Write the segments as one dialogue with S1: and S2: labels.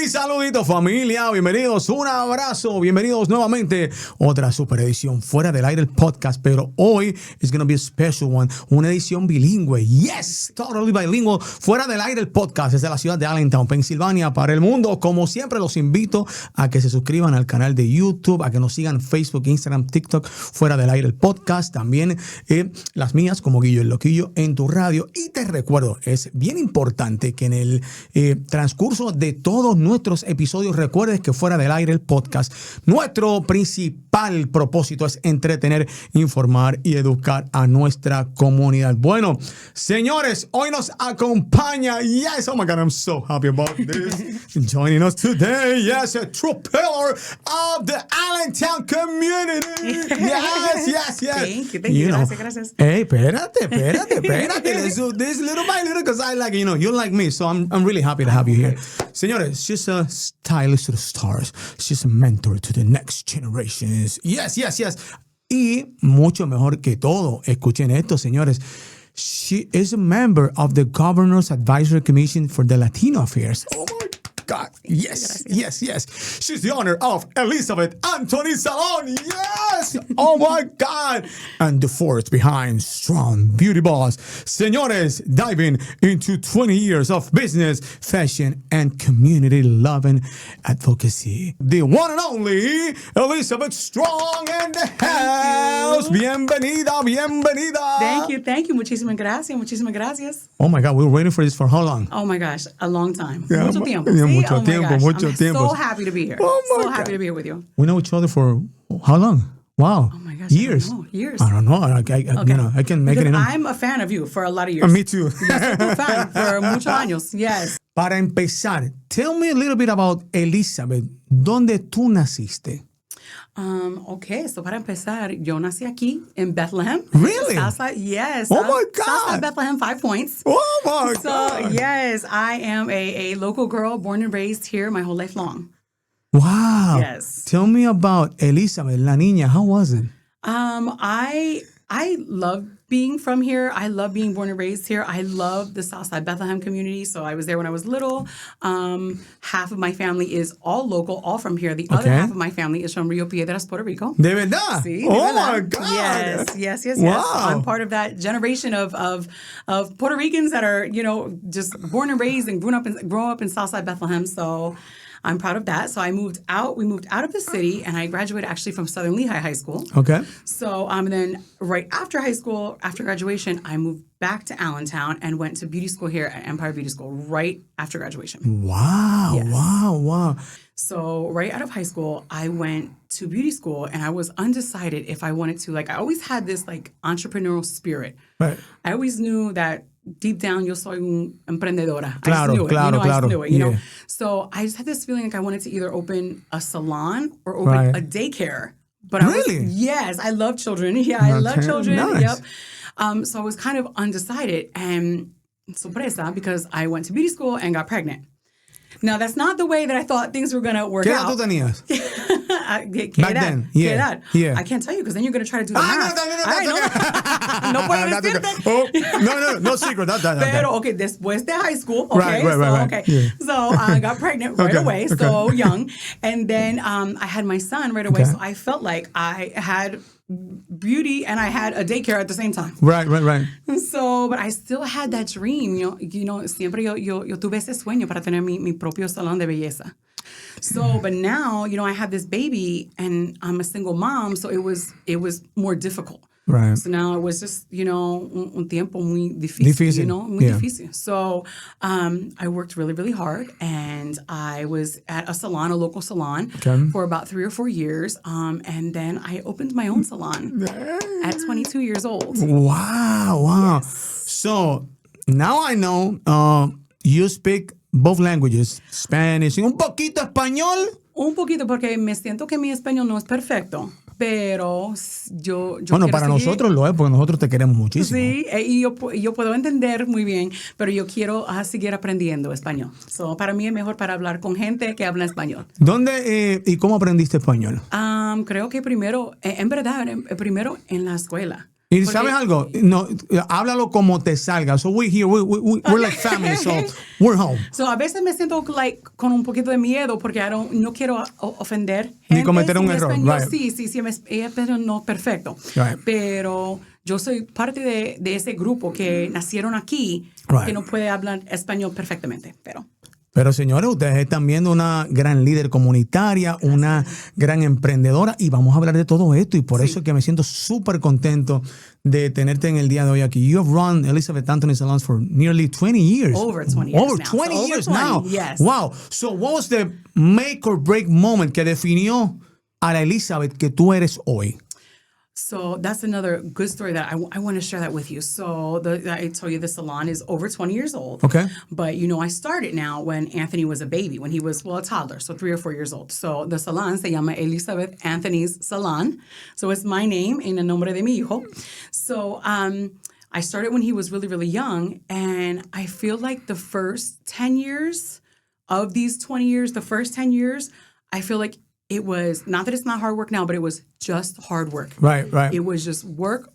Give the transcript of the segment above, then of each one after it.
S1: Mi saludito familia, bienvenidos, un abrazo, bienvenidos nuevamente. Otra super edición Fuera del Aire, el podcast, pero hoy is going to be a special one, una edición bilingüe. Yes, totally bilingual. Fuera del Aire, el podcast desde la ciudad de Allentown, Pennsylvania, para el mundo. Como siempre, los invito a que se suscriban al canal de YouTube, a que nos sigan en Facebook, Instagram, TikTok, Fuera del Aire, el podcast. También las mías, como Guillo EL Lokillo, en tu radio. Y te recuerdo, es bien importante que en el transcurso de todos nuestros episodios recuerdes que Fuera del Aire, el podcast, nuestro principal propósito es entretener, informar y educar a nuestra comunidad. Bueno, señores, hoy nos acompaña, yes, oh my God, I'm so happy about this. Joining us today, yes, a true pillar of the Allentown community. Yes, yes, yes.
S2: Thank you. Gracias.
S1: Hey, espérate. Let's do this little by little because I like, you like me, so I'm really happy to have you here. Señores, she's a stylist to the stars. She's a mentor to the next generations. Yes. Y mucho mejor que todo, escuchen esto, señores. She is a member of the Governor's Advisory Commission for the Latino Affairs. Oh my God. Yes. She's the owner of Elizabeth Anthony Salon. Yes. Oh my God. And the force behind Strong Beauty Boss. Señores, diving into 20 years of business, fashion, and community loving advocacy. The one and only Elizabeth Strong in the house. Bienvenida.
S2: Thank you. Muchísimas gracias.
S1: Oh my God, we were waiting for this for how long?
S2: Oh my gosh, a long time.
S1: Yeah,
S2: Mucho tiempo.
S1: mucho
S2: I'm
S1: tiempo.
S2: so happy to be here.
S1: Oh my
S2: happy
S1: God.
S2: to be here with you.
S1: We know each other for how long? Wow.
S2: Oh my gosh.
S1: Years.
S2: Years.
S1: I don't know. I can make
S2: because
S1: it.
S2: I'm a fan of you for a lot of years.
S1: Me too.
S2: Yes, I'm a fan for muchos años. Yes.
S1: Para empezar, tell me a little bit about Elizabeth. ¿Dónde tú naciste?
S2: Okay, so para empezar, yo nací aquí in Bethlehem.
S1: Really?
S2: Southside, yes.
S1: Oh my God.
S2: Southside Bethlehem, 5 points.
S1: Oh my God.
S2: So, yes, I am a local girl born and raised here my whole life long.
S1: Wow.
S2: Yes.
S1: Tell me about Elizabeth, la niña. How was it?
S2: I love being from here. I love being born and raised here. I love the Southside Bethlehem community. So I was there when I was little. Half of my family is all local, all from here. The other half of my family is from Rio Piedras, Puerto Rico.
S1: ¿De verdad?
S2: Sí,
S1: oh
S2: de verdad.
S1: My God.
S2: Yes.
S1: Wow.
S2: So I'm part of that generation of Puerto Ricans that are, just born and raised and grown up in Southside Bethlehem. So I'm proud of that. So we moved out of the city, and I graduated actually from Southern Lehigh High School.
S1: Okay.
S2: So then right after high school, after graduation, I moved back to Allentown and went to beauty school here at Empire Beauty School right after graduation.
S1: Wow.
S2: Yes.
S1: Wow.
S2: So right out of high school, I went to beauty school, and I was undecided if I wanted to. I always had this entrepreneurial spirit.
S1: Right.
S2: I always knew that deep down, yo soy un emprendedora.
S1: Claro,
S2: I just knew it.
S1: claro.
S2: I just knew it, you know?
S1: Yeah.
S2: So I just had this feeling like I wanted to either open a salon or open a daycare. But
S1: really?
S2: Yes, I love children. Yeah, I love children.
S1: Nice.
S2: Yep. So I was kind of undecided. And sorpresa, because I went to beauty school and got pregnant. Now, that's not the way that I thought things were going to work
S1: ¿Qué
S2: out.
S1: edad tú tenías?
S2: Back
S1: then, yeah.
S2: I can't tell you because then you're going to try to do the math. No puedo decirte.
S1: No secret.
S2: Pero, okay, después de high school, okay,
S1: right.
S2: Okay.
S1: Yeah.
S2: So I got pregnant right away, so young. And then I had my son right away, so I felt like I had beauty and I had a daycare at the same time.
S1: Right.
S2: So, but I still had that dream, siempre yo tuve ese sueño para tener mi propio salón de belleza. So, but now, I have this baby and I'm a single mom, so it was more difficult.
S1: Right.
S2: So now it was just, un tiempo muy difícil. Muy difícil. So I worked really, really hard, and I was at a local salon, for about 3 or 4 years. And then I opened my own salon at 22 years old.
S1: Wow. Yes. So now I know you speak both languages, Spanish y un poquito español.
S2: Un poquito, porque me siento que mi español no es perfecto. Pero yo
S1: bueno, para nosotros lo es, porque nosotros te queremos muchísimo.
S2: Sí, y yo puedo entender muy bien, pero yo quiero seguir aprendiendo español. So, para mí es mejor para hablar con gente que habla español.
S1: ¿Dónde y cómo aprendiste español?
S2: Creo que primero, en verdad, primero en la escuela.
S1: Y ¿sabes algo? No, háblalo como te salga. So we're here, we're like family, so we're home.
S2: So a veces me siento like con un poquito de miedo porque no quiero ofender gente.
S1: Ni cometer un error.
S2: Español,
S1: right.
S2: Sí, pero no perfecto.
S1: Right.
S2: Pero yo soy parte de ese grupo que nacieron aquí,
S1: right.
S2: que no puede hablar español perfectamente,
S1: Pero señores, ustedes están viendo una gran líder comunitaria, una gran emprendedora y vamos a hablar de todo esto y por eso es que me siento súper contento de tenerte en el día de hoy aquí. You have run Elizabeth Anthony Salons for nearly 20 years.
S2: Over 20 years
S1: Over
S2: now.
S1: 20
S2: So
S1: years
S2: over 20,
S1: now.
S2: yes.
S1: Wow. So what was the make or break moment que definió a la Elizabeth que tú eres hoy?
S2: So that's another good story that I want to share that with you. So I told you the salon is over 20 years old.
S1: Okay.
S2: But, I started now when Anthony was a baby, when he was, a toddler, so 3 or 4 years old. So the salon se llama Elizabeth Anthony's Salon. So it's my name en el nombre de mi hijo. So I started when he was really, really young. And I feel like the first 10 years of these 20 years, the first 10 years, I feel like it was, not that it's not hard work now, but it was just hard work.
S1: Right.
S2: It was just work,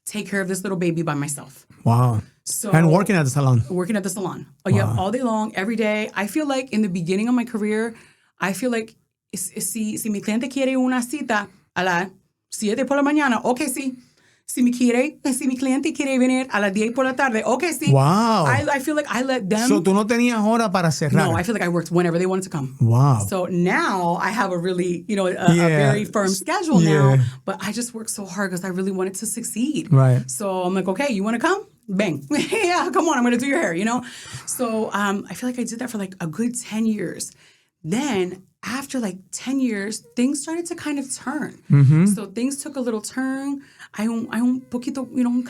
S2: take care of this little baby by myself.
S1: Wow.
S2: So,
S1: and working at the salon.
S2: Working at the salon. Oh, yeah, all day long, every day. I feel like in the beginning of my career, si mi cliente quiere una cita a las 7 por la mañana, okay, sí. Si mi cliente quiere venir a las 10 por la tarde, okay, sí.
S1: Wow.
S2: I feel like I let them.
S1: So tú no tenías hora para cerrar.
S2: No, I feel like I worked whenever they wanted to come.
S1: Wow.
S2: So now I have a really, a very firm schedule now, but I just work so hard because I really wanted to succeed.
S1: Right.
S2: So I'm like, okay, you want to come? Bang. Yeah, come on, I'm going to do your hair, So I feel like I did that for like a good 10 years. Then after like 10 years, things started to kind of turn. Mm-hmm. So things took a little turn. Hay un poquito, un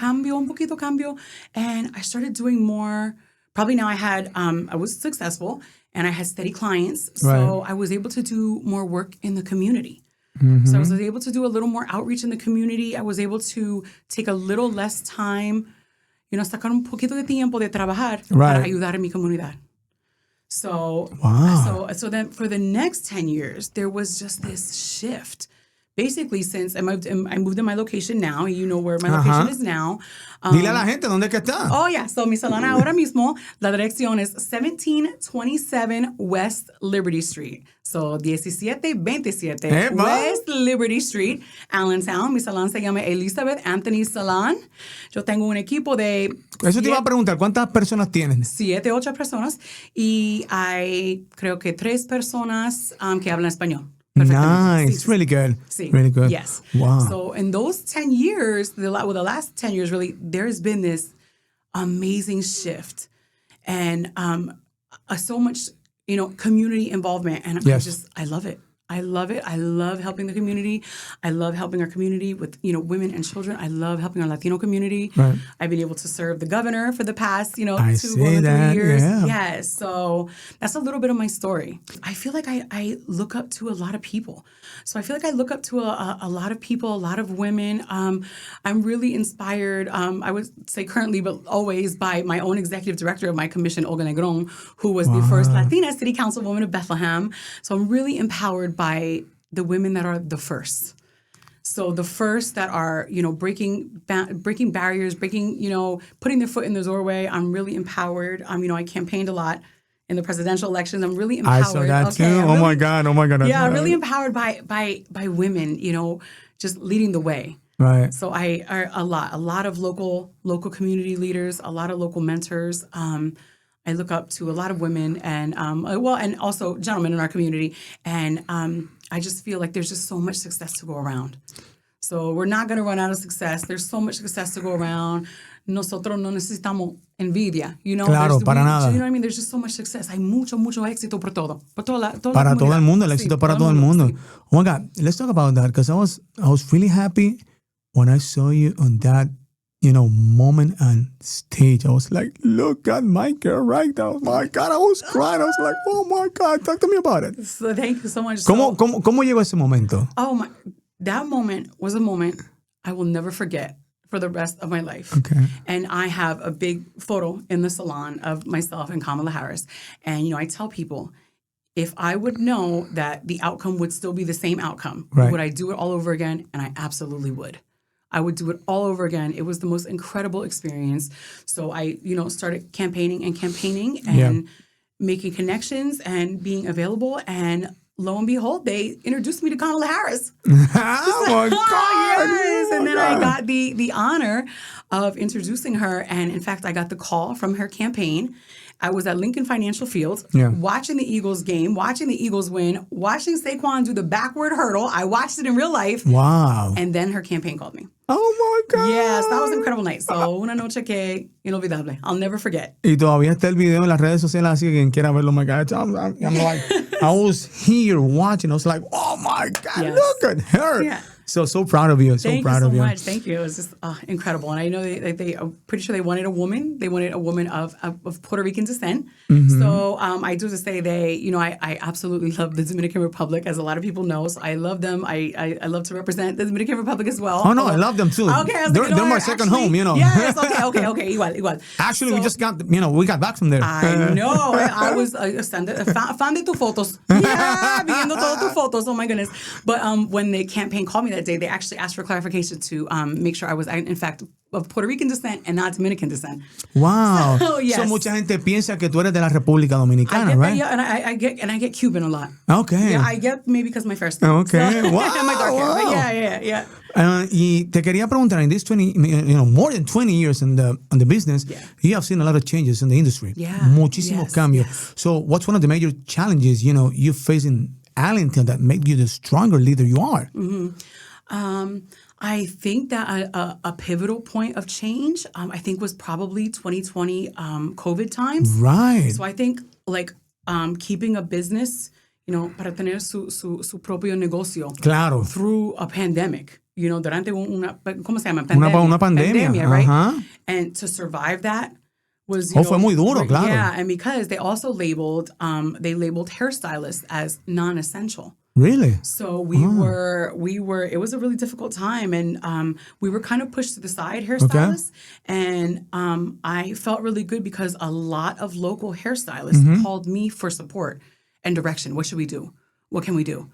S2: poquito cambio. And I started doing more. Probably now I was successful and I had steady clients. So I was able to do more work in the community. Mm-hmm. So I was able to do a little more outreach in the community. I was able to take a little less time, sacar un poquito de tiempo de trabajar para ayudar a mi comunidad. So, so then for the next 10 years, there was just this shift. Basically, since I moved in my location now, you know where my location is now.
S1: Dile a la gente dónde es que está.
S2: Oh, yeah. So mi salón ahora mismo, la dirección es 1727 West Liberty Street. So 1727 West Liberty Street, Allentown. Mi salón se llama Elizabeth Anthony Salon. Yo tengo un equipo de...
S1: Eso te iba a preguntar, ¿cuántas personas tienen?
S2: 7, 8 personas. Y hay, creo que 3 personas que hablan español.
S1: Nice. Sí. Really good.
S2: Sí.
S1: Really good.
S2: Yes.
S1: Wow.
S2: So in those 10 years, the last 10 years, really, there's been this amazing shift and so much, community involvement. And I love it. I love it. I love helping the community. I love helping our community with, women and children. I love helping our Latino community. Right. I've been able to serve the governor for the past, 2 or 3 years. Yeah. Yes. So that's a little bit of my story. I feel like I look up to a lot of people. So I feel like I look up to a lot of people, a lot of women. I'm really inspired, I would say currently, but always by my own executive director of my commission, Olga Negron, who was the first Latina city councilwoman of Bethlehem. So I'm really empowered by the women that are the first. So the first that are, breaking barriers, putting their foot in the doorway. I'm really empowered. I campaigned a lot in the presidential elections. I'm really empowered.
S1: I saw that too. Oh my God.
S2: Yeah, really empowered by women, just leading the way.
S1: Right.
S2: So a lot of local community leaders, a lot of local mentors. I look up to a lot of women and and also gentlemen in our community. And I just feel like there's just so much success to go around. So we're not going to run out of success. There's so much success to go around. Nosotros no necesitamos envidia.
S1: Claro, para nada.
S2: You know what I mean? There's just so much success. Hay mucho éxito por todo.
S1: Para todo el mundo. El éxito para todo el mundo. Sí. Oh my God. Let's talk about that because I was really happy when I saw you on that moment on stage. I was like, look at my girl right now. Oh my God, I was crying. I was like, oh my God, talk to me about it.
S2: So thank you so much.
S1: ¿Cómo llegó ese momento?
S2: Oh my, that moment was a moment I will never forget for the rest of my life.
S1: Okay.
S2: And I have a big photo in the salon of myself and Kamala Harris. And, I tell people, if I would know that the outcome would still be the same outcome, would I do it all over again? And I absolutely would. I would do it all over again. It was the most incredible experience. So I, started campaigning and making connections and being available. And lo and behold, they introduced me to Kamala Harris.
S1: Oh my God!
S2: Yes. And then I got the honor of introducing her. And in fact, I got the call from her campaign. I was at Lincoln Financial Field watching the Eagles game, watching the Eagles win, watching Saquon do the backward hurdle. I watched it in real life.
S1: Wow.
S2: And then her campaign called me.
S1: Oh my God.
S2: Yes, that was an incredible night. So, una noche que inolvidable. I'll never forget.
S1: Y todavía está el video en las redes sociales, así que quien quiera verlo, my God. I'm like, I was here watching. I was like, oh my God, look at her. Yeah. So proud of you.
S2: Thank you so much. Thank you. It was just incredible. And I know they I'm pretty sure they wanted a woman. They wanted a woman of Puerto Rican descent. Mm-hmm. So I do have to say I absolutely love the Dominican Republic, as a lot of people know. So I love them. I love to represent the Dominican Republic as well.
S1: Oh, no, I love them too.
S2: Okay.
S1: They're my second home,
S2: Yes, okay. Igual.
S1: Actually, we just got, we got back from there.
S2: I know. I was fan de tus fotos. Yeah, viendo todas tus fotos. Oh my goodness. But when the campaign called me that day, they actually asked for clarification to make sure I was, in fact, of Puerto Rican descent and not Dominican descent.
S1: Wow.
S2: So, yes.
S1: So mucha gente piensa que tú eres de la República Dominicana, right?
S2: Yeah, and I get Cuban a lot.
S1: Okay.
S2: Yeah, I get maybe because of my fair skin.
S1: Okay.
S2: So,
S1: Wow.
S2: And my dark hair. But yeah.
S1: Y te quería preguntar, in this 20, more than 20 years in the business, you have seen a lot of changes in the industry.
S2: Yeah.
S1: Muchísimos cambios. Yes. So what's one of the major challenges, you face in Allentown that make you the stronger leader you are?
S2: Mm-hmm. I think that a pivotal point of change, I think, was probably 2020 COVID times.
S1: Right.
S2: So I think keeping a business, para tener su propio negocio.
S1: Claro.
S2: Through a pandemic. Durante ¿cómo se llama?
S1: Una pandemia,
S2: right?
S1: Uh-huh.
S2: And to survive that was,
S1: fue muy duro, claro.
S2: Yeah, and because they also labeled hairstylists as non-essential.
S1: Really?
S2: So we were, it was a really difficult time, and we were kind of pushed to the side, hairstylists. Okay. And I felt really good because a lot of local hairstylists called me for support and direction. What should we do? What can we do?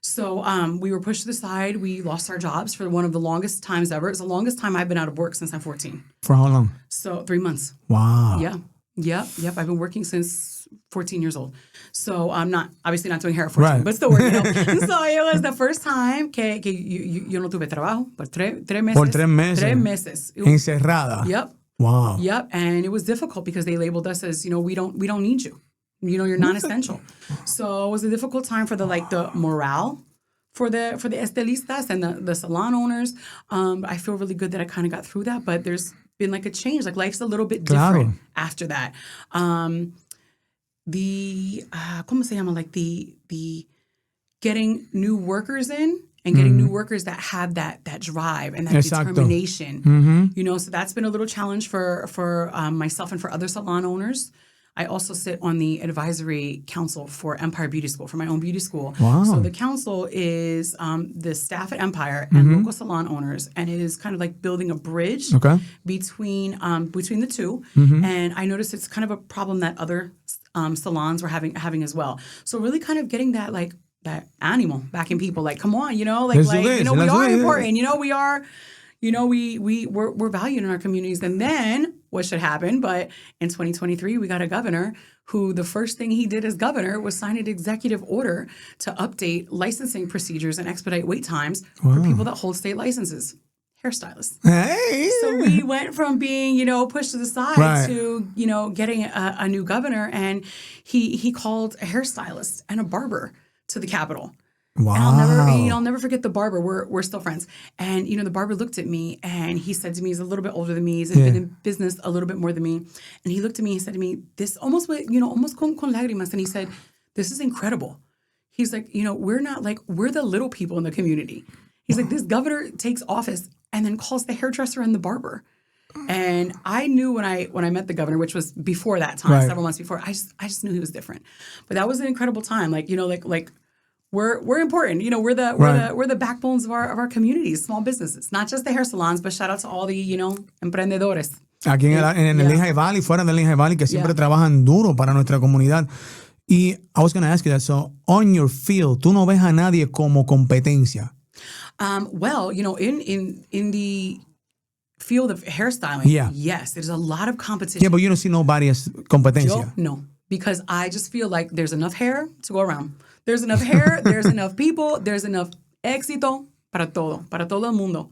S2: So we were pushed to the side. We lost our jobs for one of the longest times ever. It's the longest time I've been out of work since I'm 14.
S1: For how long?
S2: So 3 months.
S1: Wow.
S2: Yeah. Yep. I've been working since 14 years old. So I'm obviously not doing hair at 14, but still working. So it was the first time que yo no tuve trabajo por 3 meses.
S1: Por 3 meses.
S2: 3 meses.
S1: Encerrada.
S2: Yep.
S1: Wow.
S2: Yep. And it was difficult because they labeled us as, we don't need you. You're non-essential. So it was a difficult time for the morale for the estilistas and the salon owners. I feel really good that I kind of got through that, but there's been a change. Life's a little bit different after that. ¿Cómo se llama? The getting new workers in and getting new workers that have that drive and that determination. Mm-hmm. So that's been a little challenge for myself and for other salon owners. I also sit on the advisory council for Empire Beauty School, for my own beauty school.
S1: Wow.
S2: So the council is the staff at Empire and local salon owners, and it is kind of building a bridge between the two. Mm-hmm. And I noticed it's kind of a problem that other salons were having as well. So really kind of getting that that animal back in people. Come on, we are important. We are. We're valued in our communities. And then what should happen? But in 2023, we got a governor who the first thing he did as governor was sign an executive order to update licensing procedures and expedite wait times for people that hold state licenses, hairstylists.
S1: Hey.
S2: So we went from being, pushed to the side to, getting a new governor. And he called a hairstylist and a barber to the Capitol.
S1: Wow.
S2: And I'll never forget the barber. We're still friends. And, the barber looked at me and he said to me, he's a little bit older than me. He's been in business a little bit more than me. And he looked at me and said to me, this almost con lágrimas. And he said, this is incredible. He's like, we're the little people in the community. He's like, this governor takes office and then calls the hairdresser and the barber. And I knew when I met the governor, which was before that time, several months before, I just knew he was different. But that was an incredible time. We're important. We're the backbones of our communities, small businesses, not just the hair salons, but shout out to all the, emprendedores.
S1: Aquí en el Lehigh Valley, fuera del Lehigh Valley, que siempre trabajan duro para nuestra comunidad. Y I was going to ask you that. So, on your field, ¿tú no ves a nadie como competencia?
S2: Well, in the field of hairstyling, yes, there's a lot of competition.
S1: Yeah, but you don't see nobody as competencia.
S2: No, because I just feel like there's enough hair to go around. There's enough hair, there's enough people, there's enough éxito para todo el mundo.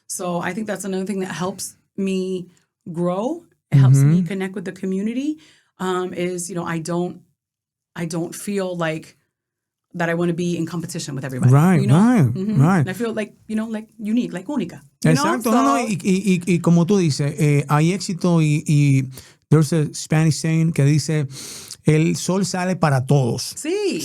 S2: So I think that's another thing that helps me grow. It helps me connect with the community. Is I don't feel like that I want to be in competition with everybody.
S1: Right.
S2: And I feel like unique, like única.
S1: Exacto. Y como tú dices, hay éxito y there's a Spanish saying que dice el sol sale para todos.
S2: Sí.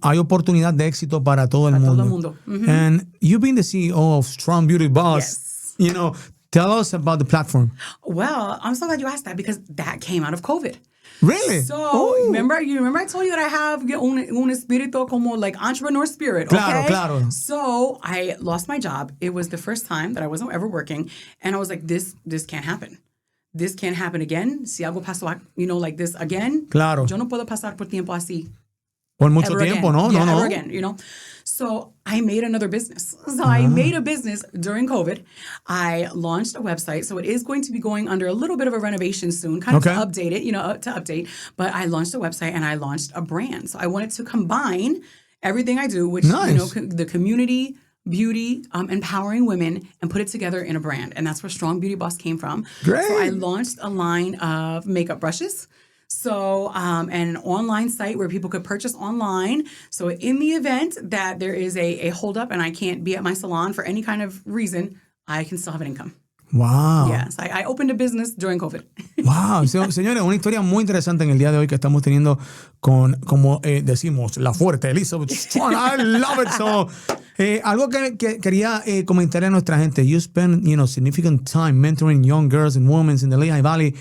S1: Hay oportunidad de éxito para todo el mundo. And you've been the CEO of Strong Beauty Boss.
S2: Yes.
S1: Tell us about the platform.
S2: Well, I'm so glad you asked that because that came out of COVID.
S1: Really?
S2: So, remember I told you that I have un espíritu como like entrepreneur spirit,
S1: okay?
S2: Claro. So, I lost my job. It was the first time that I wasn't ever working. And I was like, this can't happen. This can't happen again. Si algo pasó, like this again.
S1: Claro.
S2: Yo no puedo pasar por tiempo así.
S1: Por mucho tiempo,
S2: again.
S1: No.
S2: Ever again, So I made another business. So I made a business during COVID. I launched a website. So it is going to be going under a little bit of a renovation soon, kind of to update it, But I launched a website and I launched a brand. So I wanted to combine everything I do, which, the community, beauty, empowering women, and put it together in a brand. And that's where Strong Beauty Boss came from.
S1: Great.
S2: So I launched a line of makeup brushes. So, and an online site where people could purchase online. So in the event that there is a holdup and I can't be at my salon for any kind of reason, I can still have an income.
S1: Wow.
S2: Yes, I opened a business during COVID.
S1: Wow. Señores, una historia muy interesante en el día de hoy que estamos teniendo con, como decimos, la fuerte Elizabeth Strong. I love it. So, algo que quería comentarle a nuestra gente. You spend, significant time mentoring young girls and women in the Lehigh Valley.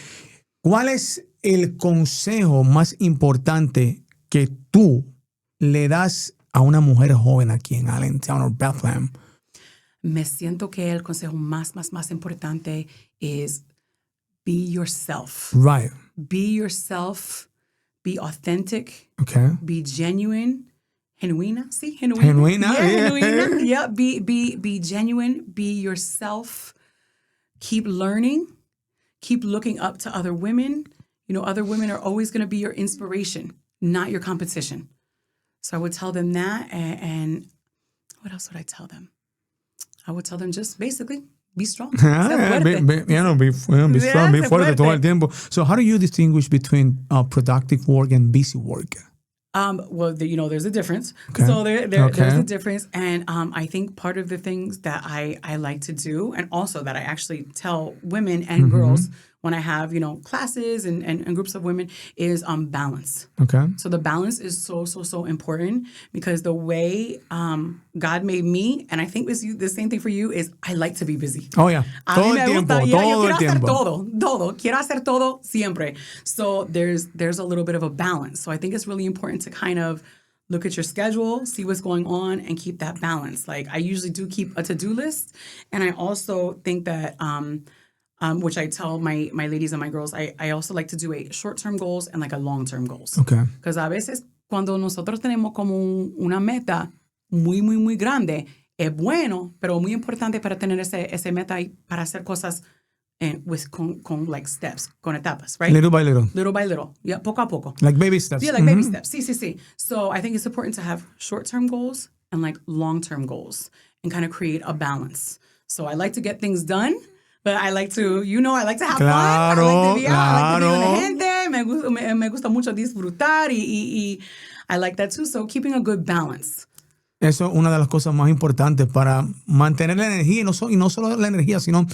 S1: ¿Cuál es el consejo más importante que tú le das a una mujer joven aquí en Allentown o Bethlehem?
S2: Me siento que el consejo más importante es be yourself.
S1: Right.
S2: Be yourself. Be authentic.
S1: Okay.
S2: Be genuine. Genuina. Sí, genuina.
S1: Genuina.
S2: Yeah, genuina. Yeah. Be genuine. Be yourself. Keep learning. Keep looking up to other women. Other women are always going to be your inspiration, not your competition. So I would tell them that. And what else would I tell them? I would tell them just basically be strong.
S1: Be strong, be fuerte todo el tiempo. So how do you distinguish between productive work and busy work?
S2: Well, there's a difference.
S1: Okay.
S2: So there's a difference. And I think part of the things that I like to do, and also that I actually tell women and girls when I have, classes and groups of women, is balance.
S1: Okay.
S2: So the balance is so important because the way God made me, and I think the same thing for you, is I like to be busy.
S1: Oh, yeah. Todo el tiempo.
S2: Quiero hacer todo siempre. So there's a little bit of a balance. So I think it's really important to kind of look at your schedule, see what's going on, and keep that balance. Like I usually do keep a to-do list. And I also think that which I tell my ladies and my girls, I also like to do a short-term goals and like a long-term goals.
S1: Okay.
S2: Because a veces cuando nosotros tenemos como una meta muy grande, es bueno, pero muy importante para tener ese meta y para hacer cosas con like steps, con etapas, right?
S1: Little by little.
S2: Little by little. Yeah, poco a poco.
S1: Like baby steps.
S2: Yeah, like baby steps. Sí. So I think it's important to have short-term goals and like long-term goals and kind of create a balance. So I like to get things done. But I like to, I like to have fun. I like to be out. I like to be with the gente. Me gusta mucho disfrutar y I like that too. So keeping a good balance.
S1: Eso es una de las cosas más importantes para mantener la energía y no solo la energía, sino,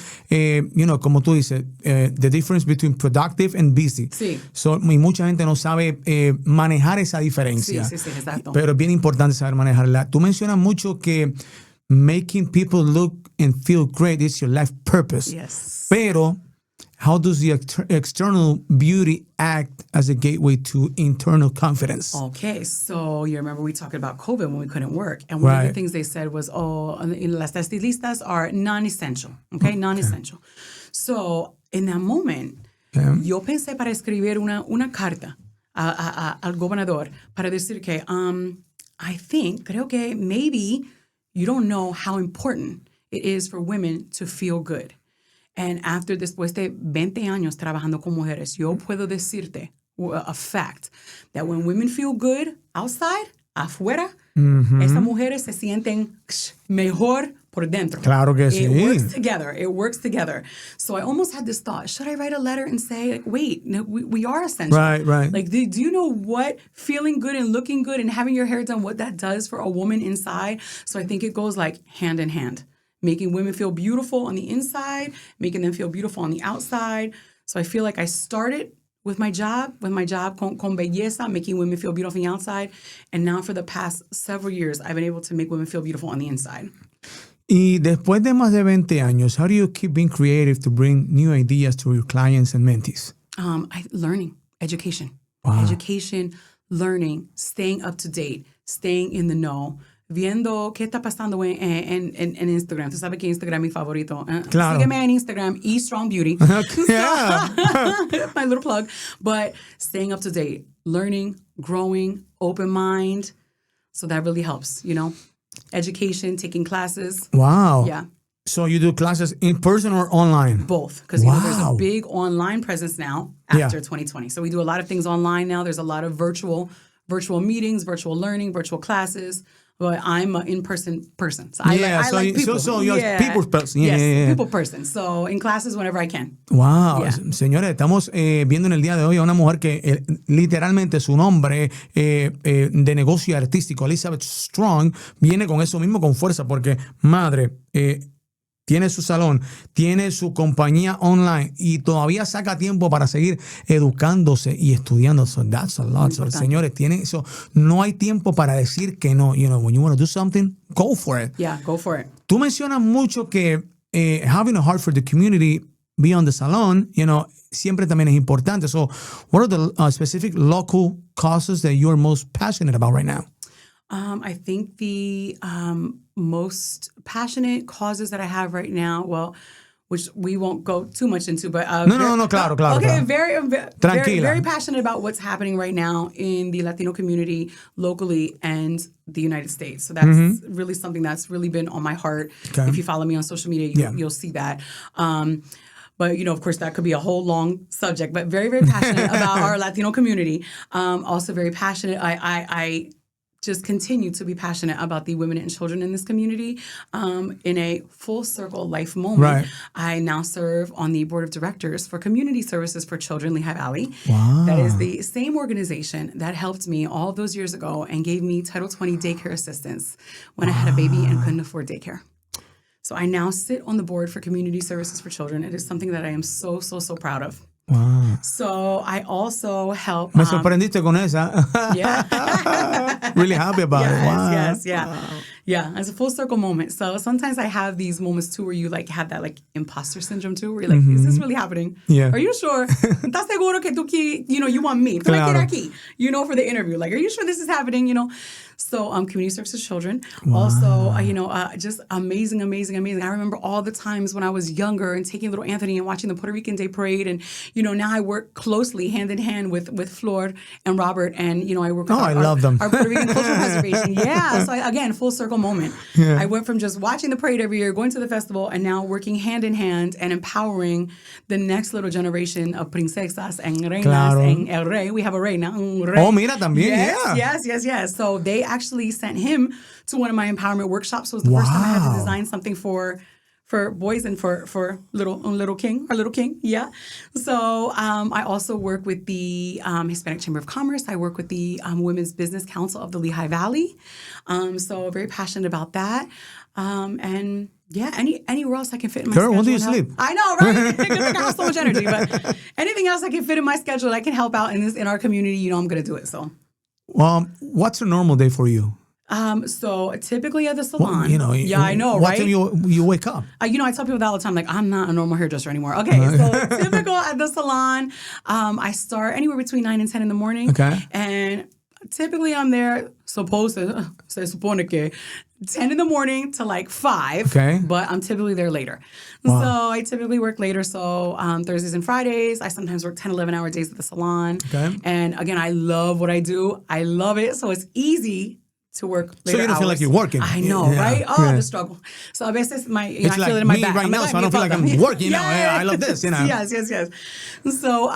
S1: como tú dices, the difference between productive and busy.
S2: Sí.
S1: So, y mucha gente no sabe manejar esa diferencia.
S2: Sí, exacto.
S1: Pero es bien importante saber manejarla. Tú mencionas mucho que making people look and feel great is your life purpose.
S2: Yes.
S1: Pero how does the external beauty act as a gateway to internal confidence?
S2: Okay, so you remember we talked about COVID when we couldn't work. And one of the things they said was, las estilistas are non-essential. Okay, non-essential. So in that moment, yo pensé para escribir una carta al gobernador para decir que creo que maybe you don't know how important it is for women to feel good. And después de 20 años trabajando con mujeres, yo puedo decirte a fact that when women feel good outside, afuera, esas mujeres se sienten mejor por dentro.
S1: Claro que sí.
S2: It works together. So I almost had this thought, should I write a letter and say, like, wait, no, we are essential.
S1: Right.
S2: Like, do you know what feeling good and looking good and having your hair done, what that does for a woman inside? So I think it goes like hand in hand. Making women feel beautiful on the inside, making them feel beautiful on the outside. So I feel like I started with my job con belleza, making women feel beautiful on the outside. And now for the past several years, I've been able to make women feel beautiful on the inside.
S1: Y después de más de 20 años, how do you keep being creative to bring new ideas to your clients and mentees?
S2: Learning, education.
S1: Wow.
S2: Education, learning, staying up to date, staying in the know. Viendo qué está pasando en Instagram. Tú sabes que Instagram es mi favorito.
S1: Claro.
S2: Sígueme en Instagram, eStrongBeauty.
S1: Yeah.
S2: My little plug. But staying up to date, learning, growing, open mind. So that really helps, you know. Education, taking classes.
S1: Wow.
S2: Yeah.
S1: So you do classes in person or online?
S2: Both. Because
S1: wow.
S2: there's a big online presence now after 2020. So we do a lot of things online now. There's a lot of virtual meetings, virtual learning, virtual classes. But I'm an in-person person. So I like people.
S1: So you're a people's person.
S2: Yes, people person. So in classes whenever I can.
S1: Wow.
S2: Yeah.
S1: Señores, estamos viendo en el día de hoy a una mujer que literalmente su nombre de negocio artístico, Elizabeth Strong, viene con eso mismo, con fuerza, porque madre, tiene su salón, tiene su compañía online y todavía saca tiempo para seguir educándose y estudiando. So that's a lot. So, señores, tienen eso. No hay tiempo para decir que no. You know, when you want to do something, go for it.
S2: Yeah, go for it.
S1: Tú mencionas mucho que having a heart for the community beyond the salon, you know, siempre también es importante. So what are the specific local causes that you're most passionate about right now?
S2: I think the most passionate causes that I have right now, well, which we won't go too much into, but
S1: no, claro.
S2: Okay,
S1: Tranquila.
S2: very passionate about what's happening right now in the Latino community locally and the United States. So that's really something that's really been on my heart. Okay. If you follow me on social media, you'll see that. But, you know, of course, that could be a whole long subject, but very, very passionate about our Latino community. Also very passionate. I just continue to be passionate about the women and children in this community. In a full circle life moment,
S1: right.
S2: I now serve on the board of directors for Community Services for Children, Lehigh Valley.
S1: Wow.
S2: That is the same organization that helped me all those years ago and gave me Title 20 daycare assistance when I had a baby and couldn't afford daycare. So I now sit on the board for Community Services for Children. It is something that I am so proud of.
S1: Wow.
S2: So I also help.
S1: Me sorprendiste con esa.
S2: Yeah.
S1: Really happy about it. Wow.
S2: Yes, yeah. Wow. Yeah, it's a full circle moment. So sometimes I have these moments too where you like have that like imposter syndrome too, where you're like, is this really happening?
S1: Yeah.
S2: Are you sure? ¿Estás seguro que tú you want me? Tú me quieres aquí, for the interview. Like, are you sure this is happening? So Community Services Children.
S1: Wow.
S2: Also, just amazing. I remember all the times when I was younger and taking little Anthony and watching the Puerto Rican Day Parade. And, now I work closely hand in hand with Flor and Robert. And, I work with
S1: I love them.
S2: Our Puerto Rican cultural preservation. Yeah. So again, full circle moment. Yeah. I went from just watching the parade every year, going to the festival, and now working hand in hand and empowering the next little generation of princesas and reinas and el rey. We have a rey now.
S1: Oh, mira también.
S2: Yes. So they actually sent him to one of my empowerment workshops. So it was the first time I had to design something for boys and for little king. Yeah. So I also work with the Hispanic Chamber of Commerce. I work with the Women's Business Council of the Lehigh Valley. So very passionate about that. And yeah, anywhere else I can fit in my schedule.
S1: Girl, when do you sleep?
S2: I know, right? I have so much energy, but anything else I can fit in my schedule, I can help out in our community. I'm going to do it. So.
S1: What's a normal day for you?
S2: So typically at the salon.
S1: Yeah,
S2: I know,
S1: what
S2: right?
S1: time you wake up?
S2: I tell people that all the time, like, I'm not a normal hairdresser anymore. Okay, so typical at the salon, I start anywhere between 9 and 10 in the morning.
S1: Okay.
S2: And typically I'm there, se supone que 10 in the morning to like 5.
S1: Okay.
S2: But I'm typically there later.
S1: Wow.
S2: So I typically work later. So Thursdays and Fridays, I sometimes work 10, 11-hour days at the salon.
S1: Okay.
S2: And again, I love what I do. I love it. So it's easy to work later
S1: So you don't
S2: hours.
S1: feel like you're working.
S2: I know, right? Oh, the struggle. So a veces I
S1: like
S2: feel it in my
S1: me
S2: back.
S1: right now, so I don't feel like I'm working. I love this,
S2: Yes. So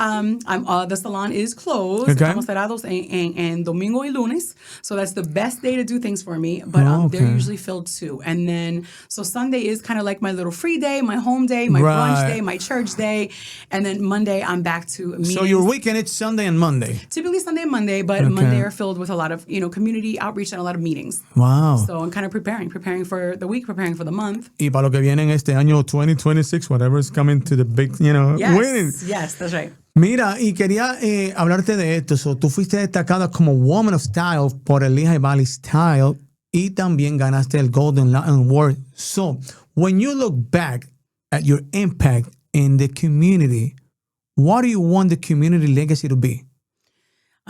S2: the salon is closed.
S1: Okay.
S2: Estamos cerrados en domingo y lunes. So that's the best day to do things for me. But they're usually filled too. And then, so Sunday is kind of like my little free day, my home day, my brunch day, my church day. And then Monday, I'm back to meetings.
S1: So your weekend, it's Sunday and Monday?
S2: Typically Sunday and Monday, but Monday are filled with a lot of, community outreach and a lot of meetings.
S1: Wow.
S2: So I'm kind of preparing for the week, preparing for the month.
S1: Y para lo que viene en este año 2026, whatever is coming to the big, winning.
S2: Yes, that's right.
S1: Mira, y quería hablarte de esto. So, tú fuiste destacada como Woman of Style por el Lehigh Valley Style y también ganaste el Golden Lion Award. So, when you look back at your impact in the community, what do you want the community legacy to be?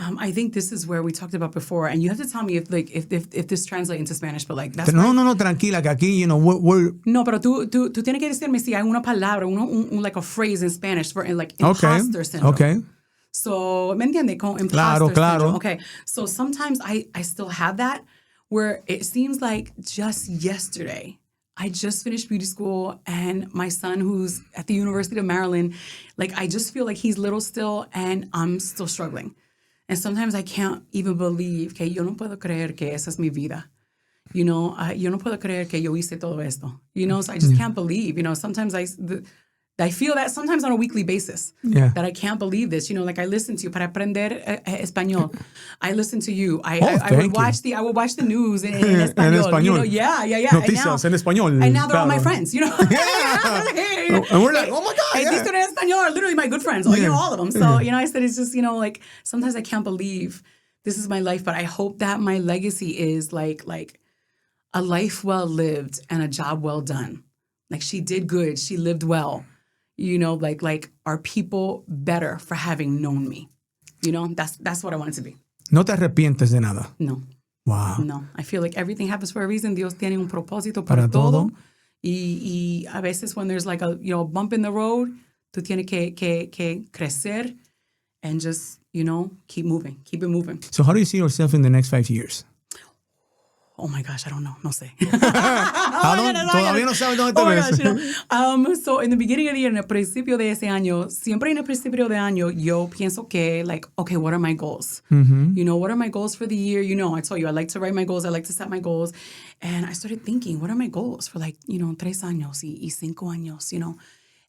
S2: I think this is where we talked about before, and you have to tell me if this translates into Spanish, but like that's
S1: no, tranquila, que aquí, we're
S2: No, pero tú tienes que decirme si hay una palabra, like a phrase in Spanish for like imposter syndrome.
S1: Okay.
S2: So, ¿me entiende? Con imposter
S1: Claro.
S2: syndrome. Okay. So sometimes I still have that where it seems like just yesterday I just finished beauty school, and my son, who's at the University of Maryland, like I just feel like he's little still, and I'm still struggling. And sometimes I can't even believe que yo no puedo creer que esa es mi vida. Yo no puedo creer que yo hice todo esto. So I just can't believe. Sometimes I feel that sometimes on a weekly basis.
S1: Yeah.
S2: That I can't believe this. Like I listen to you para aprender español. I listen to you. I would watch the news in español.
S1: En español.
S2: Yeah.
S1: Noticias en español.
S2: And now they're all my friends.
S1: Yeah. And we're like, oh my God.
S2: These students en español are literally my good friends. All of them. So, I said it's just, like sometimes I can't believe this is my life, but I hope that my legacy is like a life well lived and a job well done. Like she did good. She lived well. Like are people better for having known me? That's what I want it to be.
S1: No te arrepientes de nada.
S2: No.
S1: Wow.
S2: No. I feel like everything happens for a reason. Dios tiene un propósito para todo. Y a veces when there's like a bump in the road, tú tienes que crecer and just, keep moving. Keep it moving.
S1: So how do you see yourself in the next 5 years?
S2: Oh my gosh, I don't know. No sé.
S1: Todavía no sabes dónde te ves.
S2: So in the beginning of the year, en el principio de ese año, siempre en el principio de año, yo pienso que okay, what are my goals? What are my goals for the year? I told you, I like to write my goals. I like to set my goals. And I started thinking, what are my goals for 3 años y 5 años,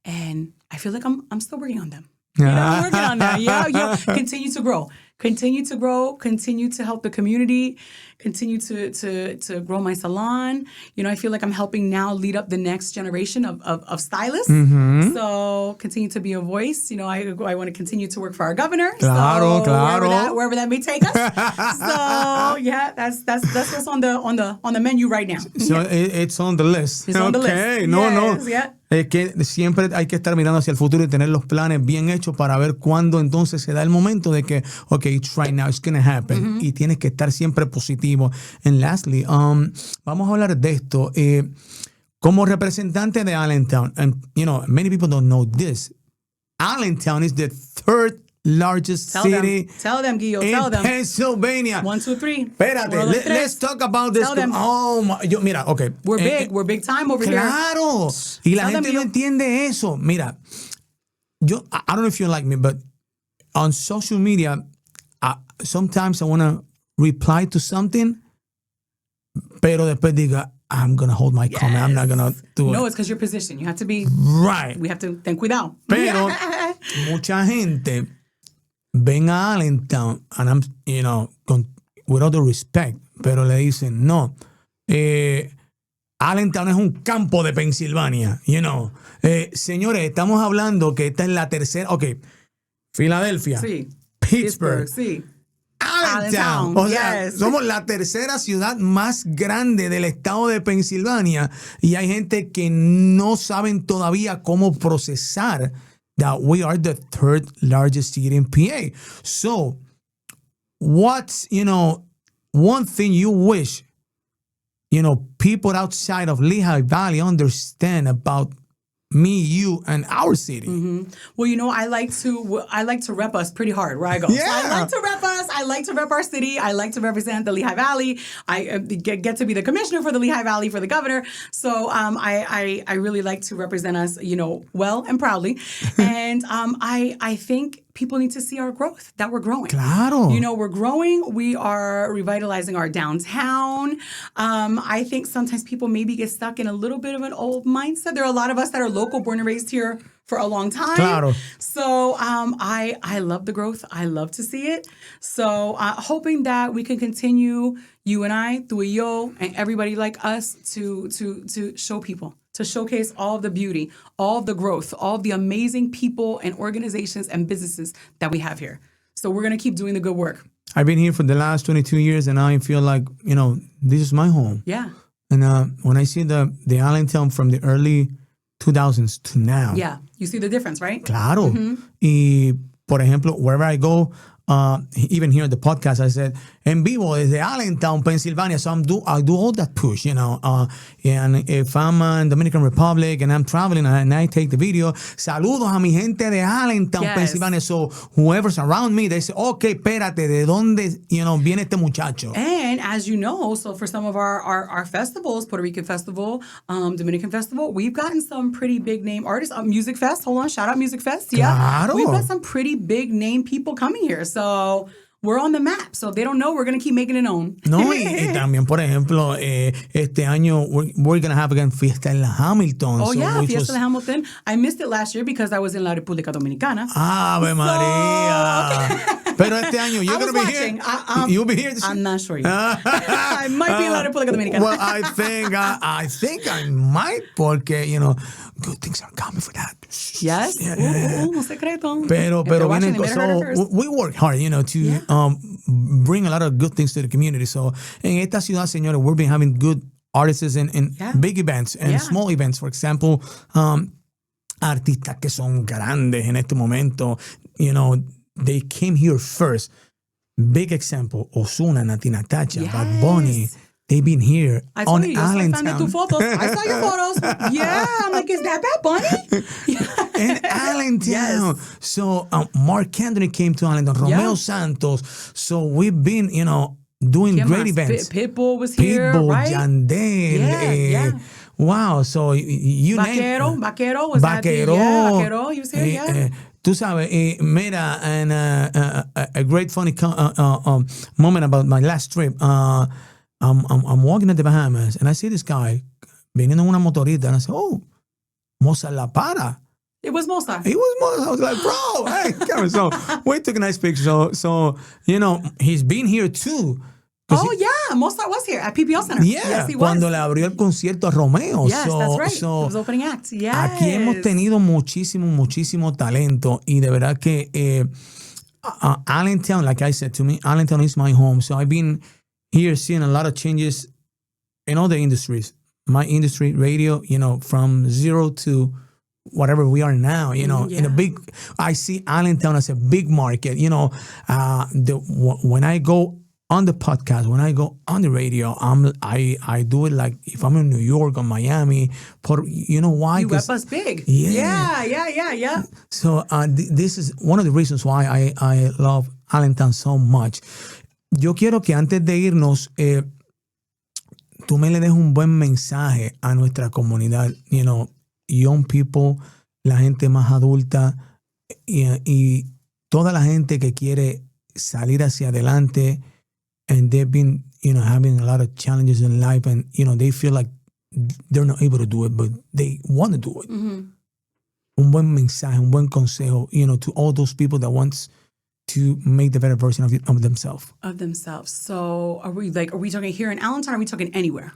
S2: And I feel like I'm still working on them. I'm working on that. Yeah. Continue to grow. Continue to help the community, continue to grow my salon. I feel like I'm helping now lead up the next generation of stylists. So continue to be a voice. I want to continue to work for our governor.
S1: Claro.
S2: Wherever that may take us. So yeah, that's what's on the menu right now.
S1: So it's on the list.
S2: It's on the list.
S1: Okay, no.
S2: Yeah.
S1: Es que siempre hay que estar mirando hacia el futuro y tener los planes bien hechos para ver cuándo entonces se da el momento de que, okay, it's right now, it's going to happen. Y tienes que estar siempre positivo. And lastly, vamos a hablar de esto. Como representante de Allentown, and many people don't know this, Allentown is the third largest city
S2: Tell them, Guillo.
S1: in
S2: Tell them.
S1: Pennsylvania.
S2: 1, 2, 3.
S1: Espérate, let's talk about this.
S2: Tell them.
S1: Mira, okay.
S2: We're big time over here.
S1: Claro. Y la gente no entiende eso. Mira, I don't know if you're like me, but on social media, sometimes I want to reply to something, pero después diga, I'm going to hold my comment. I'm not going to do it.
S2: No, it's because your position. You have to be...
S1: Right.
S2: We have to... Ten cuidado.
S1: Pero mucha gente ven a Allentown, and I'm, with all the respect, pero le dicen, no, Allentown es un campo de Pensilvania, señores, estamos hablando que esta es la tercera, Filadelfia,
S2: sí.
S1: Pittsburgh,
S2: sí.
S1: Allentown. O sea, somos la tercera ciudad más grande del estado de Pensilvania y hay gente que no saben todavía cómo procesar that we are the third largest city in PA. So, what's, one thing you wish, people outside of Lehigh Valley understand about me, you, and our city.
S2: Mm-hmm. Well, I like to rep us pretty hard where I go.
S1: Yeah.
S2: So I like to rep us. I like to rep our city. I like to represent the Lehigh Valley. I get to be the commissioner for the Lehigh Valley for the governor. So I really like to represent us, well and proudly. And I think people need to see our growth, that we're growing.
S1: Claro.
S2: We're growing. We are revitalizing our downtown. I think sometimes people maybe get stuck in a little bit of an old mindset. There are a lot of us that are local, born and raised here for a long time.
S1: Claro.
S2: So I love the growth. I love to see it. So hoping that we can continue, you and I, tú y yo, and everybody like us to show people, to showcase all of the beauty, all of the growth, all of the amazing people and organizations and businesses that we have here. So we're going to keep doing the good work.
S1: I've been here for the last 22 years, and I feel like, this is my home.
S2: Yeah.
S1: And when I see the Allentown from the early 2000s to now.
S2: Yeah. You see the difference, right?
S1: Claro. Mm-hmm. Y, por ejemplo, wherever I go, even here at the podcast, I said, en vivo desde Allentown, Pennsylvania. So I do all that push, and if I'm in Dominican Republic and I'm traveling and I take the video, saludos a mi gente de Allentown, yes. Pennsylvania. So whoever's around me, they say, okay, espérate, ¿de dónde, viene este muchacho?
S2: And as you know, so for some of our festivals, Puerto Rican Festival, Dominican Festival, we've gotten some pretty big name artists. Music Fest, hold on, shout out Music Fest. Yeah.
S1: Claro.
S2: We've got some pretty big name people coming here. So we're on the map. So if they don't know, we're going to keep making it known.
S1: No, y también, por ejemplo, este año, we're going to have again Fiesta en la Hamilton.
S2: Oh, yeah, Fiesta en la Hamilton. I missed it last year because I was in la República Dominicana.
S1: Ave María. Okay. Pero este año, you're going to be here. You'll be here.
S2: I'm not sure yet. I might be in la República Dominicana.
S1: Well, I think I might, porque, good things are coming for that.
S2: Yes.
S1: Yeah.
S2: Un secreto.
S1: Pero vienen, so we work hard, to bring a lot of good things to the community. So en esta ciudad, señores, we've been having good artists and big events and small events. For example, artistas que son grandes en este momento, they came here first. Big example, Ozuna, Nati Natasha, Bad Bunny. They've been here on Allentown.
S2: I saw your photos. Yeah, I'm like, is that Bad Bunny?
S1: In Allentown. Yes. So Mark Anthony came to Allentown. Romeo Santos. So we've been, doing great events.
S2: Pitbull was here, right?
S1: Yandel. Wow. So you
S2: Vaquero was
S1: Vaquero.
S2: Vaquero, he was here,
S1: Tú sabes, mira, and a great funny moment about my last trip. I'm walking at the Bahamas and I see this guy viniendo en una motorita and I said, oh, Mozart La Para.
S2: It was Mozart.
S1: It was Mozart. I was like, bro, hey, come on. So we took a nice picture. So he's been here too.
S2: Oh, yeah. Mozart was here at PPO Center.
S1: Yeah.
S2: Yes, he
S1: cuando
S2: was.
S1: le abrió el concierto a Romeo.
S2: Yes, that's right. It was opening act. Yes.
S1: Aquí hemos tenido muchísimo talento. Y de verdad que Allentown, like I said to me, Allentown is my home. So I've been here seeing a lot of changes in all the industries. My industry, radio, from zero to whatever we are now, in a big, I see Allentown as a big market. When I go on the podcast, when I go on the radio, I do it like if I'm in New York or Miami. You know why?
S2: You rep us big.
S1: Yeah. So this is one of the reasons why I love Allentown so much. Yo quiero que antes de irnos, tú me le des un buen mensaje a nuestra comunidad, young people, la gente más adulta y toda la gente que quiere salir hacia adelante, and they've been, having a lot of challenges in life, and, they feel like they're not able to do it, but they want to do it. Mm-hmm. Un buen mensaje, un buen consejo, to all those people that wants to make the better version of themselves.
S2: Of themselves. So are we talking here in Allentown, or are we talking anywhere?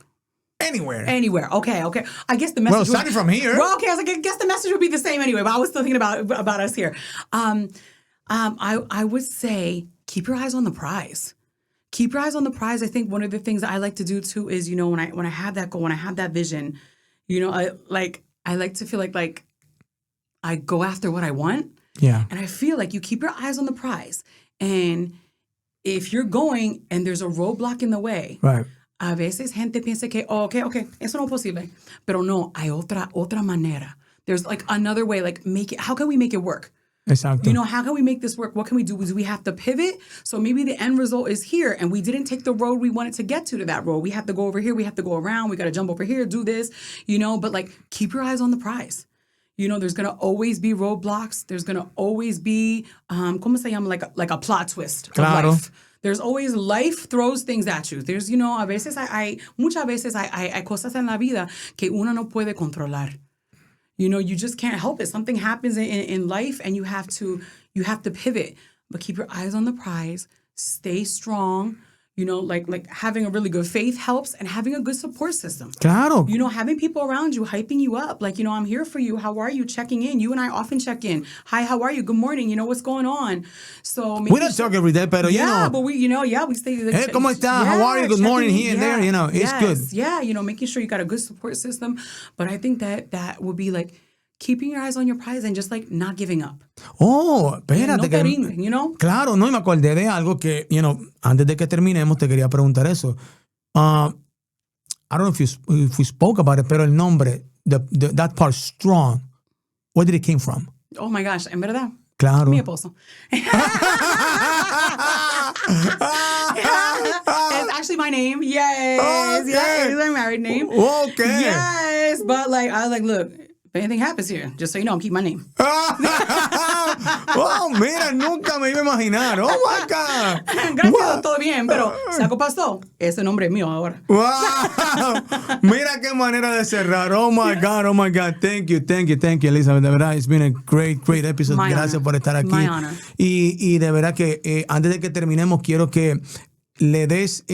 S1: Anywhere.
S2: Okay. I guess the message.
S1: Well, starting from here.
S2: Well, okay. I was like, I guess the message would be the same anyway. But I was still thinking about us here. I would say keep your eyes on the prize. Keep your eyes on the prize. I think one of the things that I like to do too is, when I have that goal, when I have that vision, I like to feel like I go after what I want.
S1: Yeah.
S2: And I feel like you keep your eyes on the prize. And if you're going and there's a roadblock in the way,
S1: right.
S2: A veces gente piensa que, okay, eso no es posible. Pero no, hay otra manera. there's like another way, like how can we make it work?
S1: Exactly.
S2: You know, how can we make this work? What can we do? Do we have to pivot? So maybe the end result is here and we didn't take the road we wanted to get to that road. We have to go over here. We have to go around. We got to jump over here, do this, you know, but like keep your eyes on the prize. You know, there's going to always be roadblocks. There's going to always be, ¿cómo se llama? Like a plot twist of life. There's always life throws things at you. There's, you know, muchas veces hay cosas en la vida que uno no puede controlar. You know, you just can't help it. Something happens in life and you have to pivot. But keep your eyes on the prize. Stay strong. You know, like having a really good faith helps and having a good support system.
S1: Claro.
S2: You know, having people around you hyping you up. Like, you know, I'm here for you. How are you? Checking in. You and I often check in. Hi, how are you? Good morning. You know, what's going on? So
S1: we don't talk every day, but you know.
S2: But we stay.
S1: Hey, ¿cómo está? How are you? Good morning here and there. You know, it's good.
S2: Yeah, you know, making sure you got a good support system. But I think that would be like keeping your eyes on your prize and just like not giving up.
S1: Oh, espérate.
S2: No te rinden, you know?
S1: Claro, no, y me acordé de algo que, you know, antes de que terminemos te quería preguntar eso. I don't know if we spoke about it, pero el nombre, that part, strong, where did it came from?
S2: Oh my gosh, en verdad.
S1: Claro.
S2: Mi esposo. It's actually my name. Yes.
S1: Okay.
S2: Yes, it's my married name.
S1: Okay.
S2: Yes, but like I was like, look, if anything happens here, just so you know, I'm keeping my name.
S1: Oh, mira, nunca me iba a imaginar. Oh, my God.
S2: Gracias, todo bien, pero si algo pasó, ese nombre es mío ahora.
S1: Wow. Mira qué manera de cerrar. Oh, my God. Oh, my God. Thank you, Elizabeth. De verdad, it's been a great episode. Gracias por estar aquí.
S2: My honor.
S1: Y de verdad que antes de que terminemos, quiero que le des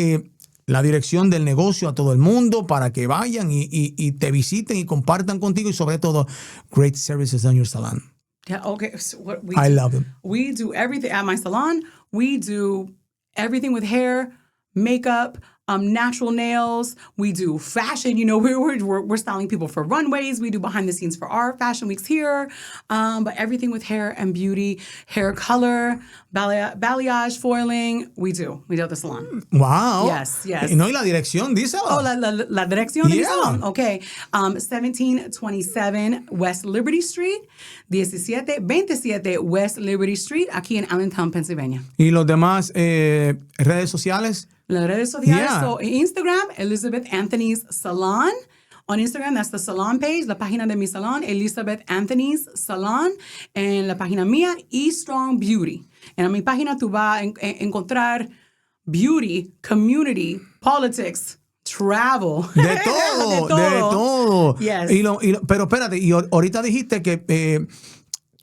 S1: la dirección del negocio a todo el mundo para que vayan y te visiten y compartan contigo y sobre todo, great services on your salon.
S2: Yeah, okay. So
S1: I love them.
S2: We do everything at my salon. We do everything with hair, makeup, natural nails. We do fashion. You know, we're styling people for runways. We do behind the scenes for our fashion weeks here. But everything with hair and beauty, hair color, balayage, foiling. We do at the salon.
S1: Wow.
S2: Yes.
S1: No, y la dirección, díselo.
S2: Oh, la dirección de mi salón. Okay. 1727 West Liberty Street, 1727 West Liberty Street, aquí en Allentown, Pennsylvania.
S1: ¿Y los demás redes sociales?
S2: Las redes sociales, so Instagram, Elizabeth Anthony's Salon. On Instagram, that's the salon page, la página de mi salón, Elizabeth Anthony's Salon. En la página mía, eStrong Beauty. En mi página tú vas a encontrar beauty, community, politics, travel.
S1: De todo.
S2: Yes.
S1: Pero espérate, y ahorita dijiste que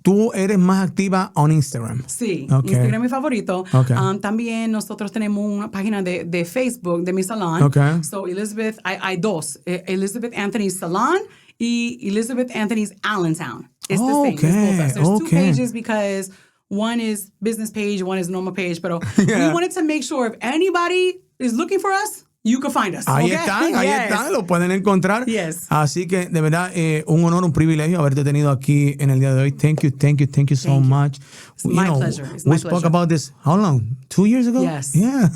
S1: tú eres más activa en Instagram.
S2: Sí,
S1: okay.
S2: Instagram es mi favorito.
S1: Okay.
S2: También nosotros tenemos una página de Facebook de mi salón.
S1: Okay.
S2: So Elizabeth, hay dos. Elizabeth Anthony's Salon y Elizabeth Anthony's Allentown. It's the same. There's two pages because one is business page, one is normal page. But we wanted to make sure if anybody is looking for us, you can find us.
S1: Ahí están, lo pueden encontrar.
S2: Yes.
S1: Así que, de verdad, un honor, un privilegio haberte tenido aquí en el día de hoy. Thank you so much.
S2: It's my pleasure.
S1: We spoke about this, how long? 2 years ago?
S2: Yes.
S1: Yeah.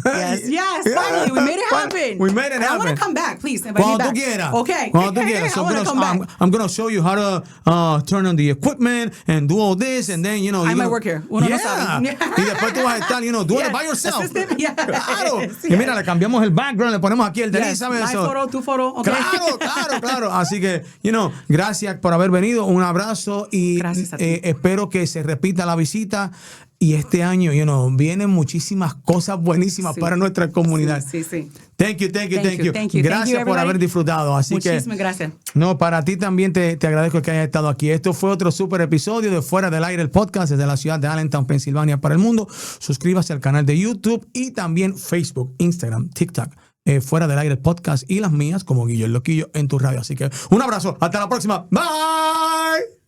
S2: Yes. Finally, we made it happen.
S1: We made it happen.
S2: I want to come back, please.
S1: Cuando tú quieras.
S2: Okay.
S1: Cuando tú quieras. So I'm going to show you how to turn on the equipment and do all this, and then, you know.
S2: I might work here. Uno no sabe.
S1: Y después tú vas a estar, doing it by yourself.
S2: Assistant? Yes.
S1: Claro. Y mira, le cambiamos el background, le ponemos aquí el de Elizabeth.
S2: My photo, tu photo. Okay.
S1: Claro. Así que, gracias por haber venido. Un abrazo y
S2: gracias a ti.
S1: Espero que se repita la visita. Y este año, vienen muchísimas cosas buenísimas para nuestra comunidad.
S2: Sí.
S1: Thank you. Gracias por haber disfrutado. Así
S2: muchísimas gracias.
S1: No, para ti también te agradezco que hayas estado aquí. Esto fue otro super episodio de Fuera del Aire, el podcast desde la ciudad de Allentown, Pensilvania, para el mundo. Suscríbase al canal de YouTube y también Facebook, Instagram, TikTok. Fuera del Aire, el podcast y las mías como Guillo EL Lokillo en tu radio. Así que un abrazo. Hasta la próxima. Bye.